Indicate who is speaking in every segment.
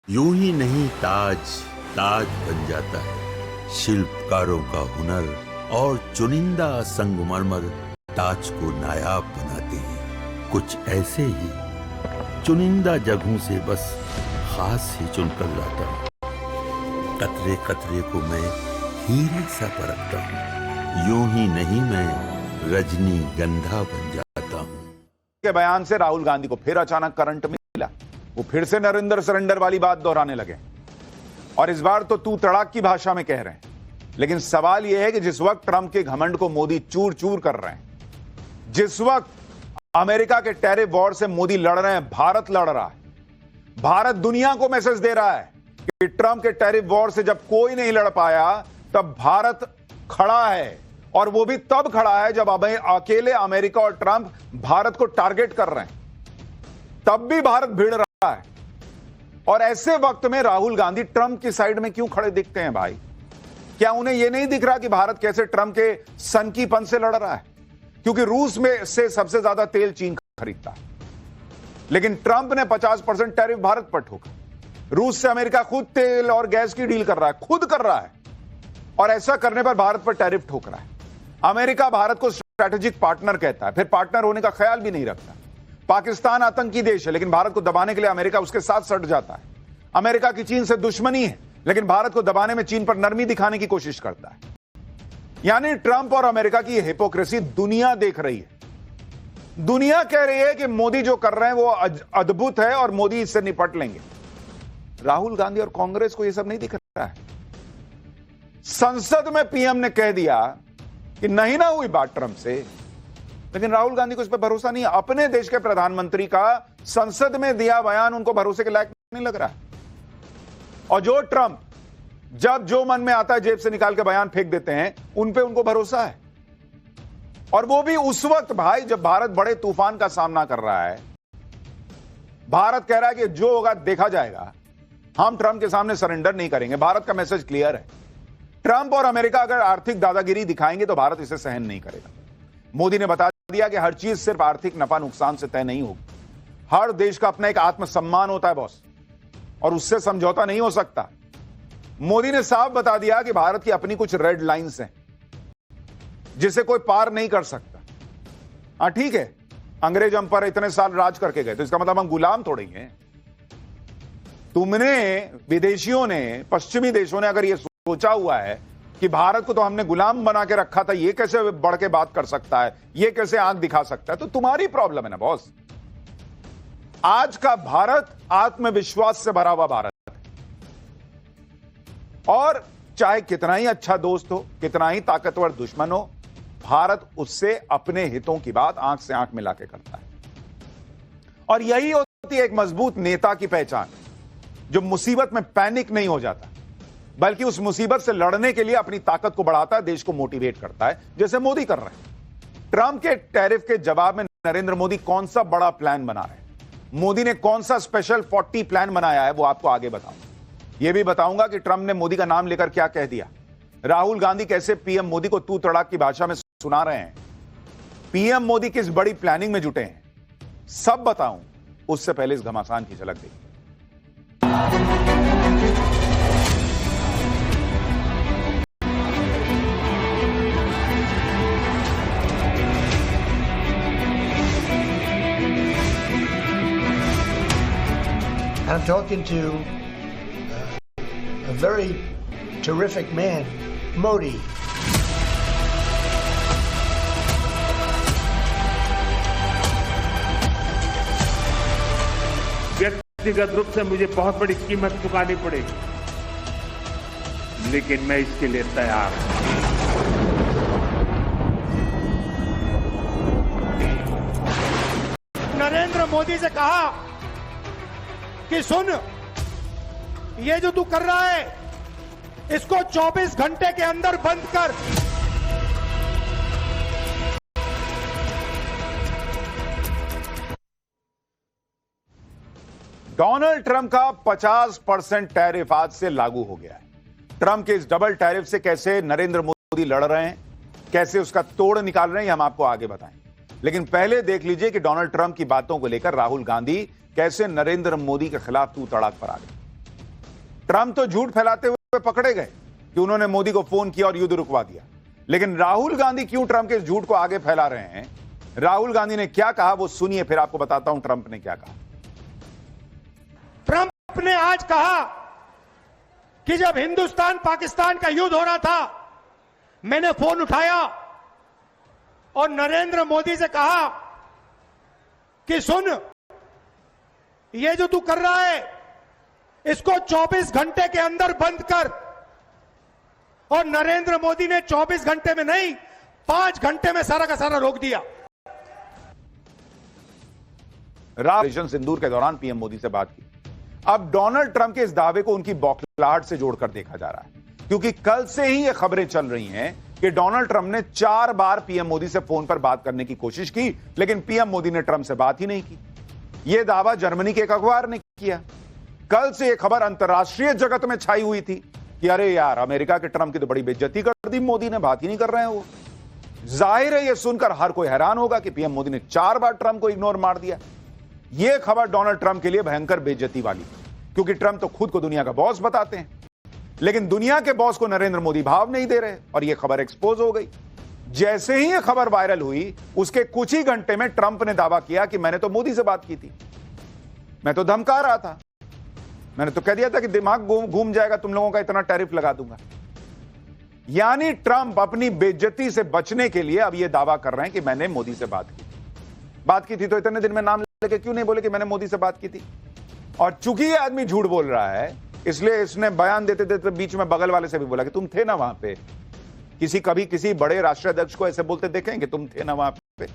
Speaker 1: यूं ही नहीं ताज ताज बन जाता है। शिल्पकारों का हुनर और चुनिंदा संगमरमर ताज को नायाब बनाते हैं। कुछ ऐसे ही चुनिंदा जगहों से बस खास ही चुनकर लाता हूँ। कतरे कतरे को मैं हीरे सा परखता हूँ। यूं ही नहीं मैं रजनीगंधा बन जाता हूँ।
Speaker 2: के बयान से राहुल गांधी को फिर अचानक करंट मिला। वो फिर से नरेंद्र सरेंडर वाली बात दोहराने लगे और इस बार तो तू तड़ाक की भाषा में कह रहे हैं। लेकिन सवाल यह है कि जिस वक्त ट्रंप के घमंड को मोदी चूर चूर कर रहे हैं, जिस वक्त अमेरिका के टैरिफ वॉर से मोदी लड़ रहे हैं, भारत लड़ रहा है, भारत दुनिया को मैसेज दे रहा है कि ट्रंप के टैरिफ वॉर से जब कोई नहीं लड़ पाया तब भारत खड़ा है। और वो भी तब खड़ा है जब अकेले अमेरिका और ट्रंप भारत को टारगेट कर रहे हैं, तब भी भारत भिड़ रहा है। और ऐसे वक्त में राहुल गांधी ट्रंप की साइड में क्यों खड़े दिखते हैं भाई? क्या उन्हें यह नहीं दिख रहा कि भारत कैसे ट्रंप के सनकीपन से लड़ रहा है? क्योंकि रूस में से सबसे ज्यादा तेल चीन खरीदता है, लेकिन ट्रंप ने 50% टैरिफ भारत पर ठोका। रूस से अमेरिका खुद तेल और गैस की डील कर रहा है, खुद कर रहा है, और ऐसा करने पर भारत पर टैरिफ ठोक रहा है। अमेरिका भारत को स्ट्रैटेजिक पार्टनर कहता है, फिर पार्टनर होने का ख्याल भी नहीं रखता। पाकिस्तान आतंकी देश है, लेकिन भारत को दबाने के लिए अमेरिका उसके साथ सट जाता है। अमेरिका की चीन से दुश्मनी है, लेकिन भारत को दबाने में चीन पर नरमी दिखाने की कोशिश करता है। यानी ट्रंप और अमेरिका की हिपोक्रेसी दुनिया देख रही है। दुनिया कह रही है कि मोदी जो कर रहे हैं वो अद्भुत है और मोदी इससे निपट लेंगे। राहुल गांधी और कांग्रेस को यह सब नहीं दिख रहा है। संसद में पीएम ने कह दिया कि नहीं ना हुई बात ट्रंप से, लेकिन राहुल गांधी को इस पर भरोसा नहीं है। अपने देश के प्रधानमंत्री का संसद में दिया बयान उनको भरोसे के लायक नहीं लग रहा है। और जो ट्रंप जब जो मन में आता है जेब से निकाल के बयान फेंक देते हैं, उन पे उनको भरोसा है। और वो भी उस वक्त भाई जब भारत बड़े तूफान का सामना कर रहा है। भारत कह रहा है कि जो होगा देखा जाएगा, हम ट्रंप के सामने सरेंडर नहीं करेंगे। भारत का मैसेज क्लियर है। ट्रंप और अमेरिका अगर आर्थिक दादागिरी दिखाएंगे तो भारत इसे सहन नहीं करेगा। मोदी ने बता दिया कि हर चीज सिर्फ आर्थिक नफा नुकसान से तय नहीं होगी। हर देश का अपना एक आत्मसम्मान होता है बॉस, और उससे समझौता नहीं हो सकता। मोदी ने साफ बता दिया कि भारत की अपनी कुछ रेड लाइंस हैं जिसे कोई पार नहीं कर सकता। हाँ ठीक है, अंग्रेज हम पर इतने साल राज करके गए, तो इसका मतलब हम गुलाम थोड़े ही हैं। तुमने विदेशियों ने, पश्चिमी देशों ने अगर यह सोचा हुआ है कि भारत को तो हमने गुलाम बना के रखा था, ये कैसे बढ़ के बात कर सकता है, ये कैसे आंख दिखा सकता है, तो तुम्हारी प्रॉब्लम है ना बॉस। आज का भारत आत्मविश्वास से भरा हुआ भारत है, और चाहे कितना ही अच्छा दोस्त हो, कितना ही ताकतवर दुश्मन हो, भारत उससे अपने हितों की बात आंख से आंख मिला के करता है। और यही होती है एक मजबूत नेता की पहचान, जो मुसीबत में पैनिक नहीं हो जाता, बल्कि उस मुसीबत से लड़ने के लिए अपनी ताकत को बढ़ाता है, देश को मोटिवेट करता है, जैसे मोदी कर रहे हैं। ट्रंप के टैरिफ के जवाब में नरेंद्र मोदी कौन सा बड़ा प्लान बना रहे हैं, मोदी ने कौन सा स्पेशल 40 प्लान बनाया है, वो आपको आगे बताऊंगा। यह भी बताऊंगा कि ट्रंप ने मोदी का नाम लेकर क्या कह दिया, राहुल गांधी कैसे पीएम मोदी को तू तड़ाक की भाषा में सुना रहे हैं, पीएम मोदी किस बड़ी प्लानिंग में जुटे हैं, सब बताऊं। उससे पहले इस घमासान की झलक देखिए।
Speaker 3: I'm talking to a very terrific man, Modi.
Speaker 4: व्यक्तिगत रूप से मुझे बहुत बड़ी कीमत चुकानी पड़ेगी, लेकिन मैं इसके लिए तैयार हूं।
Speaker 5: नरेंद्र मोदी से कहा कि सुन, ये जो तू कर रहा है इसको 24 घंटे के अंदर बंद कर।
Speaker 2: डोनाल्ड ट्रंप का 50% टैरिफ आज से लागू हो गया है। ट्रंप के इस डबल टैरिफ से कैसे नरेंद्र मोदी लड़ रहे हैं, कैसे उसका तोड़ निकाल रहे हैं, हम आपको आगे बताएं। लेकिन पहले देख लीजिए कि डोनाल्ड ट्रंप की बातों को लेकर राहुल गांधी कैसे नरेंद्र मोदी के खिलाफ तू तड़ाक पर आ गए। ट्रंप तो झूठ फैलाते हुए पकड़े गए कि उन्होंने मोदी को फोन किया और युद्ध रुकवा दिया, लेकिन राहुल गांधी क्यों ट्रंप के इस झूठ को आगे फैला रहे हैं? राहुल गांधी ने क्या कहा वो सुनिए, फिर आपको बताता हूं ट्रंप ने क्या कहा।
Speaker 5: ट्रंप ने आज कहा कि जब हिंदुस्तान पाकिस्तान का युद्ध हो रहा था, मैंने फोन उठाया और नरेंद्र मोदी से कहा कि सुन, ये जो तू कर रहा है इसको 24 घंटे के अंदर बंद कर। और नरेंद्र मोदी ने 24 घंटे में नहीं, 5 घंटे में सारा का सारा रोक दिया।
Speaker 2: ऑपरेशन सिंदूर के दौरान पीएम मोदी से बात की। अब डोनाल्ड ट्रंप के इस दावे को उनकी बौखलाहट से जोड़कर देखा जा रहा है, क्योंकि कल से ही ये खबरें चल रही हैं कि डोनाल्ड ट्रंप ने 4 बार पीएम मोदी से फोन पर बात करने की कोशिश की, लेकिन पीएम मोदी ने ट्रंप से बात ही नहीं की। यह दावा जर्मनी के एक अखबार ने किया। कल से यह खबर अंतर्राष्ट्रीय जगत में छाई हुई थी कि अरे यार, अमेरिका के ट्रंप की तो बड़ी बेइज्जती कर दी मोदी ने, बात ही नहीं कर रहे हैं वो। जाहिर है यह सुनकर हर कोई हैरान होगा कि पीएम मोदी ने 4 बार ट्रंप को इग्नोर मार दिया। यह खबर डोनाल्ड ट्रंप के लिए भयंकर बेइज्जती वाली, क्योंकि ट्रंप तो खुद को दुनिया का बॉस बताते हैं, लेकिन दुनिया के बॉस को नरेंद्र मोदी भाव नहीं दे रहे, और यह खबर एक्सपोज हो गई। जैसे ही यह खबर वायरल हुई, उसके कुछ ही घंटे में ट्रंप ने दावा किया कि मैंने तो मोदी से बात की थी, मैं तो धमका रहा था, मैंने तो कह दिया था कि दिमाग घूम जाएगा तुम लोगों का, इतना टैरिफ लगा दूंगा। यानी ट्रंप अपनी बेइज्जती से बचने के लिए अब यह दावा कर रहे हैं कि मैंने मोदी से बात की थी। तो इतने दिन में नाम लेके क्यों नहीं बोले कि मैंने मोदी से बात की थी? और चूंकि यह आदमी झूठ बोल रहा है, इसलिए इसने बयान देते देते बीच में बगल वाले से भी बोला कि तुम थे ना वहां पे। कभी किसी बड़े राष्ट्राध्यक्ष को ऐसे बोलते देखेंगे, तुम थे ना वहां पे?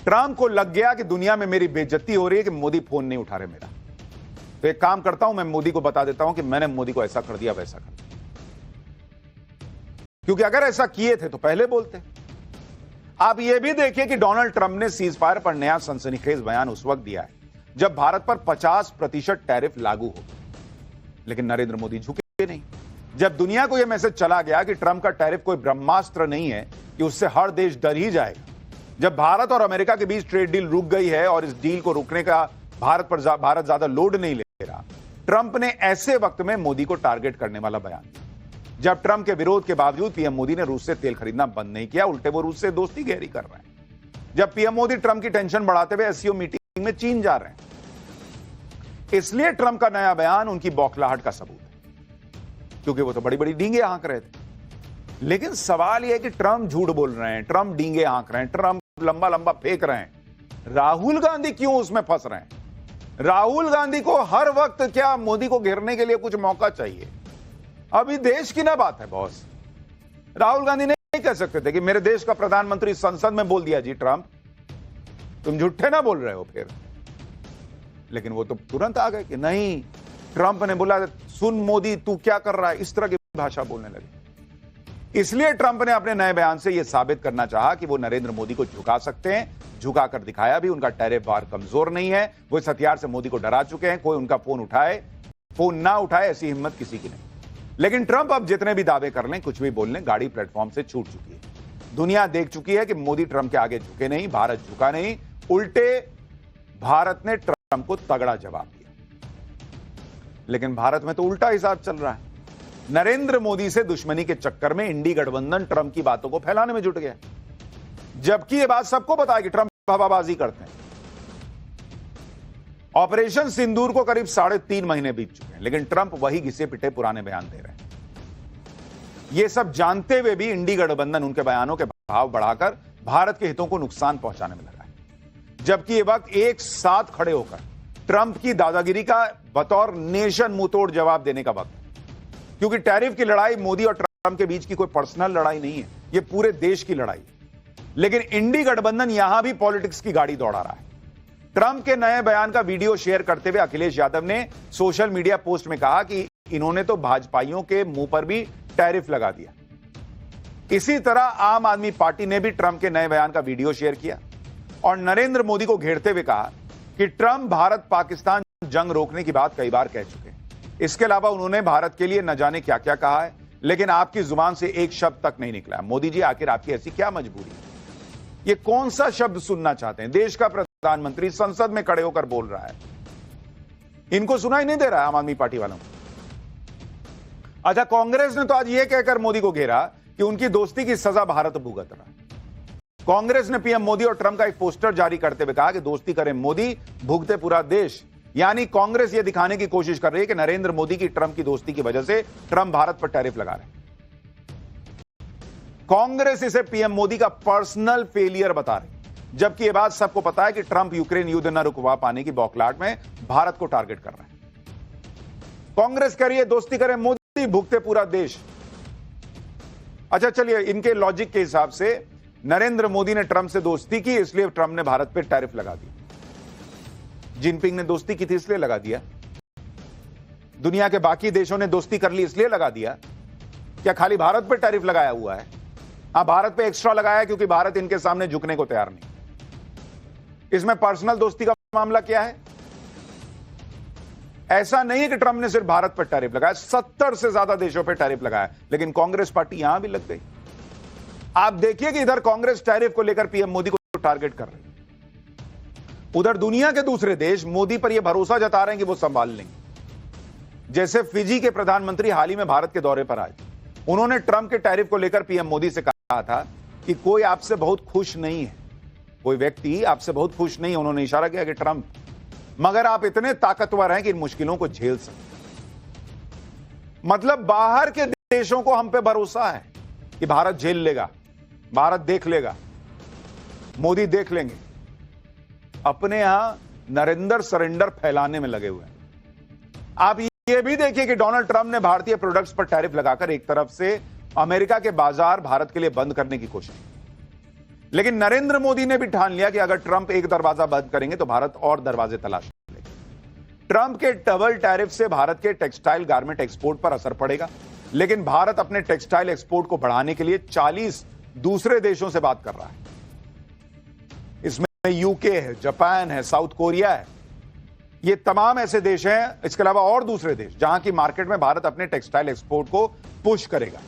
Speaker 2: ट्रंप को लग गया कि दुनिया में मेरी बेइज्जती हो रही है कि मोदी फोन नहीं उठा रहे मेरा। तो एक काम करता हूं, मैं मोदी को बता देता हूं कि मैंने मोदी को ऐसा कर दिया, वैसा कर दिया। क्योंकि अगर ऐसा किए थे तो पहले बोलते। आप यह भी देखिए कि डोनाल्ड ट्रंप ने सीज फायर पर नया सनसनीखेज बयान उस वक्त दिया है जब भारत पर 50% टैरिफ लागू हो, लेकिन नरेंद्र मोदी झुके नहीं। जब दुनिया को यह मैसेज चला गया कि ट्रंप का टैरिफ कोई ब्रह्मास्त्र नहीं है कि उससे हर देश डर ही जाएगा, जब भारत और अमेरिका के बीच ट्रेड डील रुक गई है और इस डील को रोकने का भारत ज्यादा लोड नहीं ले रहा, ट्रंप ने ऐसे वक्त में मोदी को टारगेट करने वाला बयान दिया। जब ट्रंप के विरोध के बावजूद पीएम मोदी ने रूस से तेल खरीदना बंद नहीं किया, उल्टे वो रूस से दोस्ती गहरी कर रहे हैं। जब पीएम मोदी ट्रंप की टेंशन बढ़ाते हुए एससीओ मीटिंग में चीन जा रहे हैं, इसलिए ट्रंप का नया बयान उनकी बौखलाहट का सबूत है, क्योंकि वो तो बड़ी बड़ी डींगे हाँक रहे थे। लेकिन सवाल यह है कि ट्रंप झूठ बोल रहे हैं, ट्रंप डींगे हाँक रहे हैं, ट्रंप लंबा लंबा फेंक रहे हैं, राहुल गांधी क्यों उसमें फंस रहे हैं? राहुल गांधी को हर वक्त क्या मोदी को घेरने के लिए कुछ मौका चाहिए? अभी देश की ना बात है बॉस। राहुल गांधी नहीं कह सकते थे कि मेरे देश का प्रधानमंत्री संसद में बोल दिया जी ट्रंप, तुम झूठे ना बोल रहे हो फिर। लेकिन वो तो तुरंत आ गए कि नहीं, ट्रंप ने बोला सुन मोदी तू क्या कर रहा है, इस तरह की भाषा बोलने लगे। इसलिए ट्रंप ने अपने नए बयान से यह साबित करना चाहा कि वो नरेंद्र मोदी को झुका सकते हैं, झुकाकर दिखाया भी। उनका टैरिफ वार कमजोर नहीं है, वो इस हथियार से मोदी को डरा चुके हैं। कोई उनका फोन ना उठाए ऐसी हिम्मत किसी की नहीं। लेकिन ट्रंप अब जितने भी दावे कर लें, कुछ भी बोल लें, गाड़ी प्लेटफॉर्म से छूट चुकी है। दुनिया देख चुकी है कि मोदी ट्रंप के आगे झुके नहीं, भारत झुका नहीं, उल्टे भारत ने ट्रंप को तगड़ा जवाब दिया। लेकिन भारत में तो उल्टा हिसाब चल रहा है। नरेंद्र मोदी से दुश्मनी के चक्कर में इंडी गठबंधन ट्रंप की बातों को फैलाने में जुट गया, जबकि यह बात सबको पता है कि ट्रंप हवाबाजी करते हैं। ऑपरेशन सिंदूर को करीब 3.5 महीने बीत चुके हैं, लेकिन ट्रंप वही घिसे पिटे पुराने बयान दे रहे हैं। यह सब जानते हुए भी इंडी गठबंधन उनके बयानों के भाव बढ़ाकर भारत के हितों को नुकसान पहुंचाने में लगा है। जबकि यह वक्त एक साथ खड़े होकर ट्रंप की दादागिरी का बतौर नेशन मुंहतोड़ जवाब देने का वक्त है। क्योंकि टैरिफ की लड़ाई मोदी और ट्रंप के बीच की कोई पर्सनल लड़ाई नहीं है, यह पूरे देश की लड़ाई है। लेकिन इंडी गठबंधन यहां भी पॉलिटिक्स की गाड़ी दौड़ा रहा है। ट्रंप के नए बयान का वीडियो शेयर करते हुए अखिलेश यादव ने सोशल मीडिया पोस्ट में कहा कि इन्होंने तो भाजपाइयों के मुंह पर भी टैरिफ लगा दिया। इसी तरह आम आदमी पार्टी ने भी ट्रंप के नए बयान का वीडियो शेयर किया और नरेंद्र मोदी को घेरते हुए कहा कि ट्रंप भारत पाकिस्तान जंग रोकने की बात कई बार कह चुके हैं। इसके अलावा उन्होंने भारत के लिए न जाने क्या क्या कहा है, लेकिन आपकी जुबान से एक शब्द तक नहीं निकला। मोदी जी, आखिर आपकी ऐसी क्या मजबूरी है? ये कौन सा शब्द सुनना चाहते हैं? देश का प्रधानमंत्री संसद में खड़े होकर बोल रहा है। इनको सुनाई नहीं दे रहा आम आदमी पार्टी वालों को। अच्छा, कांग्रेस ने तो आज यह कहकर मोदी को घेरा कि उनकी दोस्ती की सजा भारत भुगत रहा। कांग्रेस ने पीएम मोदी और ट्रंप का एक पोस्टर जारी करते हुए कहा कि दोस्ती करें मोदी, भुगते पूरा देश। यानी कांग्रेस यह दिखाने की कोशिश कर रही है कि नरेंद्र मोदी की ट्रंप की दोस्ती की वजह से ट्रंप भारत पर टैरिफ लगा रहे हैं। कांग्रेस इसे पीएम मोदी का पर्सनल फेलियर बता रही, जबकि यह बात सबको पता है कि ट्रंप यूक्रेन युद्ध न रुकवा पाने की बौखलाहट में भारत को टारगेट कर रहे हैं। कांग्रेस कह रही है दोस्ती करें मोदी, भुगते पूरा देश। अच्छा चलिए, इनके लॉजिक के हिसाब से नरेंद्र मोदी ने ट्रंप से दोस्ती की, इसलिए ट्रंप ने भारत पर टैरिफ लगा दिया। जिनपिंग ने दोस्ती की थी इसलिए लगा दिया। दुनिया के बाकी देशों ने दोस्ती कर ली इसलिए लगा दिया। क्या खाली भारत पर टैरिफ लगाया हुआ है? हां, भारत पे एक्स्ट्रा लगाया क्योंकि भारत इनके सामने झुकने को तैयार नहीं। इसमें पर्सनल दोस्ती का मामला क्या है? ऐसा नहीं है कि ट्रंप ने सिर्फ भारत पर टैरिफ लगाया, 70 से ज्यादा देशों पर टैरिफ लगाया, लेकिन कांग्रेस पार्टी यहां भी लग गई। आप देखिए कि इधर कांग्रेस टैरिफ को लेकर पीएम मोदी को टारगेट कर रही है, उधर दुनिया के दूसरे देश मोदी पर यह भरोसा जता रहे हैं कि वो संभाल लेंगे। जैसे फिजी के प्रधानमंत्री हाल ही में भारत के दौरे पर आए, उन्होंने ट्रंप के टैरिफ को लेकर पीएम मोदी से कहा था कि कोई आपसे बहुत खुश नहीं है, कोई व्यक्ति आपसे बहुत खुश नहीं है। उन्होंने इशारा किया कि ट्रंप, मगर आप इतने ताकतवर हैं कि इन मुश्किलों को झेल सकते। मतलब बाहर के देशों को हम पे भरोसा है कि भारत झेल लेगा, भारत देख लेगा, मोदी देख लेंगे। अपने यहां नरेंद्र सरेंडर फैलाने में लगे हुए हैं। आप ये भी देखिए कि डोनाल्ड ट्रंप ने भारतीय प्रोडक्ट्स पर टैरिफ लगाकर एक तरफ से अमेरिका के बाजार भारत के लिए बंद करने की कोशिश, लेकिन नरेंद्र मोदी ने भी ठान लिया कि अगर ट्रंप एक दरवाजा बंद करेंगे तो भारत और दरवाजे तलाश लेगा। ट्रंप के डबल टैरिफ से भारत के टेक्सटाइल गारमेंट एक्सपोर्ट पर असर पड़ेगा, लेकिन भारत अपने टेक्सटाइल एक्सपोर्ट को बढ़ाने के लिए 40 दूसरे देशों से बात कर रहा है। इसमें यूके है, जापान है, साउथ कोरिया है। ये तमाम ऐसे देश हैं, इसके अलावा और दूसरे देश, जहां की मार्केट में भारत अपने टेक्सटाइल एक्सपोर्ट को पुश करेगा।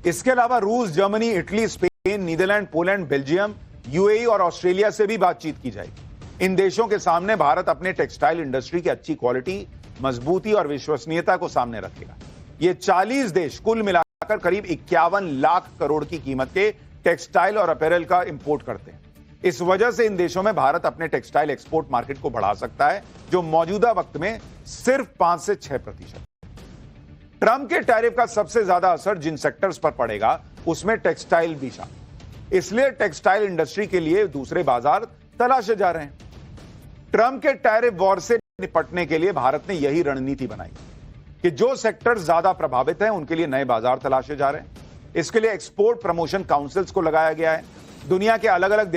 Speaker 2: इसके अलावा रूस, Germany, Italy, Spain, Netherlands, Poland, Belgium, UAE और ऑस्ट्रेलिया से भी बातचीत की जाएगी। इन देशों के सामने भारत अपने टेक्सटाइल इंडस्ट्री की अच्छी क्वालिटी, मजबूती और विश्वसनीयता को सामने रखेगा। ये 40 देश कुल मिलाकर करीब 51 लाख करोड़ की कीमत के टेक्सटाइल और अपैरल का इंपोर्ट करते हैं। इस वजह से इन देशों में भारत अपने टेक्सटाइल एक्सपोर्ट मार्केट को बढ़ा सकता है, जो मौजूदा वक्त में सिर्फ 5 से 6%। ट्रंप के टैरिफ का सबसे ज्यादा असर जिन सेक्टर्स पर पड़ेगा उसमें टेक्सटाइल भी शामिल, इसलिए टेक्सटाइल इंडस्ट्री के लिए दूसरे बाजार तलाशे जा रहे हैं। ट्रंप के टैरिफ वॉर से निपटने के लिए भारत ने यही रणनीति बनाई कि जो सेक्टर ज्यादा प्रभावित हैं उनके लिए नए बाजार तलाशे जा रहे हैं। इसके लिए एक्सपोर्ट प्रमोशन काउंसिल्स को लगाया गया है। दुनिया के अलग अलग